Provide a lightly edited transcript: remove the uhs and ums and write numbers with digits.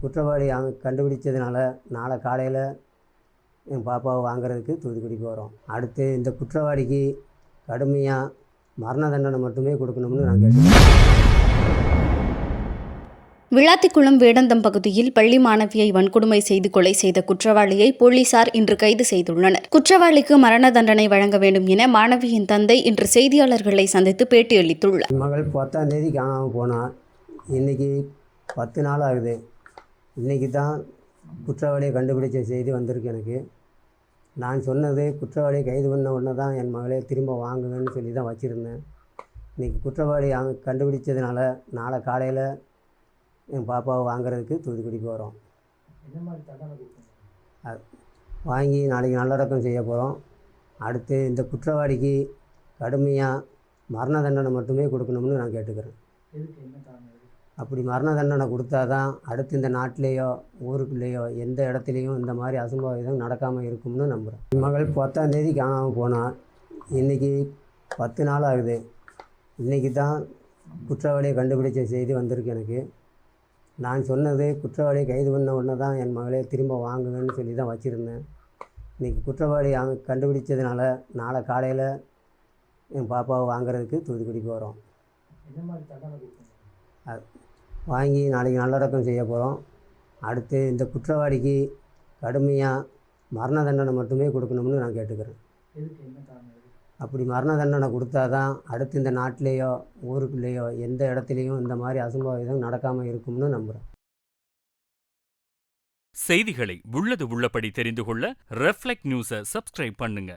குற்றவாளி கண்டுபிடிச்சதுனால நாளை காலையில் என் பாப்பாவை வாங்குறதுக்கு தூத்துக்குடி போகிறோம். அடுத்து இந்த குற்றவாளிக்கு கடுமையாக மரண தண்டனை மட்டுமே கொடுக்கணும்னு நான் கேட்டுக்கிறேன். விளாத்திக்குளம் வேடந்தம் பகுதியில் பள்ளி மாணவியை வன்கொடுமை செய்து கொலை செய்த குற்றவாளியை போலீசார் இன்று கைது செய்துள்ளனர். குற்றவாளிக்கு மரண தண்டனை வழங்க வேண்டும் என மாணவியின் தந்தை இன்று செய்தியாளர்களை சந்தித்து பேட்டியளித்துள்ளார். மகள் 10ஆம் தேதி காணாமல் போனான். இன்றைக்கி 10 நாள் ஆகுது. இன்றைக்கி தான் குற்றவாளியை கண்டுபிடிச்ச செய்தி வந்திருக்கு எனக்கு. நான் சொன்னது குற்றவாளியை கைது பண்ண உடனே தான் என் மகளே திரும்ப வாங்குவேன்னு சொல்லி தான் வச்சுருந்தேன். இன்றைக்கி குற்றவாளி கண்டுபிடிச்சதுனால நாளை காலையில் என் பாப்பாவை வாங்குறதுக்கு தூத்துக்குடி போகிறோம். வாங்கி நாளைக்கு நல்லடக்கம் செய்ய போகிறோம். அடுத்து இந்த குற்றவாளிக்கு கடுமையாக மரண தண்டனை மட்டுமே கொடுக்கணும்னு நான் கேட்டுக்கிறேன். அப்படி மரண தண்டனை கொடுத்தா தான் அடுத்து இந்த நாட்டிலேயோ ஊருக்குள்ளேயோ எந்த இடத்துலையும் இந்த மாதிரி அசம்பாவிதம் நடக்காமல் இருக்கும்னு நம்புகிறேன். மகள் 10ஆம் தேதி காணாமல் போனான். இன்றைக்கி 10 நாள் ஆகுது. இன்றைக்கி தான் குற்றவாளியை கண்டுபிடிச்ச செய்தி வந்திருக்கு எனக்கு. நான் சொன்னது குற்றவாளியை கைது பண்ண உடனே தான் என் மகளே திரும்ப வாங்குவேன்னு சொல்லி தான் வச்சுருந்தேன். இன்றைக்கி குற்றவாளி கண்டுபிடிச்சதுனால நாளை காலையில் என் பாப்பாவை வாங்குறதுக்கு தூத்துக்குடி போகிறோம். வாங்கி நாளைக்கு நல்லடக்கம் செய்ய போகிறோம். அடுத்து இந்த குற்றவாளிக்கு கடுமையாக மரண தண்டனை மட்டுமே கொடுக்கணும்னு நான் கேட்டுக்கிறேன். அப்படி மரண தண்டனை கொடுத்தா தான் அடுத்து இந்த நாட்டிலேயோ ஊருக்குள்ளேயோ எந்த இடத்துலையும் இந்த மாதிரி அசம்பாவிதம் நடக்காமல் இருக்கும்னு நம்புகிறேன். செய்திகளை உள்ளது உள்ளபடி தெரிந்து கொள்ள ரெஃப்ளெக்ட் நியூஸை சப்ஸ்கிரைப் பண்ணுங்க.